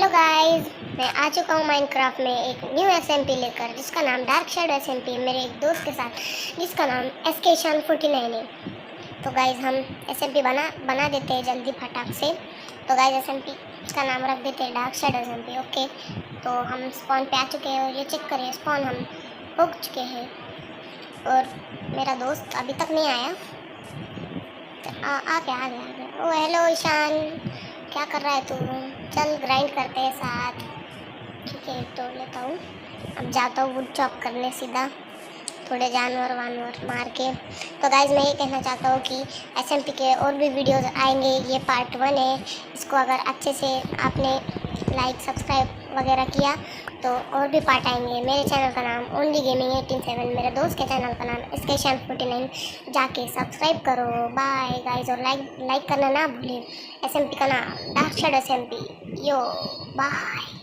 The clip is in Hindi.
गाइस, मैं आ चुका हूँ माइनक्राफ्ट में एक न्यू एसएमपी लेकर जिसका नाम डार्क शैडो एसएमपी है, मेरे एक दोस्त के साथ जिसका नाम एसकेशान 49 है। तो गाइस हम एसएमपी बना देते हैं जल्दी फटाक से। तो गाइस एसएमपी का नाम रख देते हैं डार्क शैडो एसएमपी। ओके, तो हम स्पॉन पे आ चुके हैं और ये चेक करिए स्पॉन हम हो चुके हैं और मेरा दोस्त अभी तक नहीं आया। आ गया। ओ हेलो ईशान, क्या कर रहा है तू? चल ग्राइंड करते हैं साथ। ठीक है, तोड़ लेता हूँ। अब जाता हूँ वुड चॉप करने सीधा, थोड़े जानवर वानवर मार के। तो गाइज मैं ये कहना चाहता हूँ कि एसएमपी के और भी वीडियोस आएंगे। ये पार्ट 1 है। इसको अगर अच्छे से आपने लाइक सब्सक्राइब वगैरह किया तो और भी पार्ट आएंगे। मेरे चैनल का नाम ओनली गेमिंग 187, मेरे दोस्त के चैनल का नाम एसकेशान 49। जाके सब्सक्राइब करो। बाय गाइज, और लाइक करना ना भूलें। एसएमपी का नाम डार्क शैडो एसएमपी। यो बाय।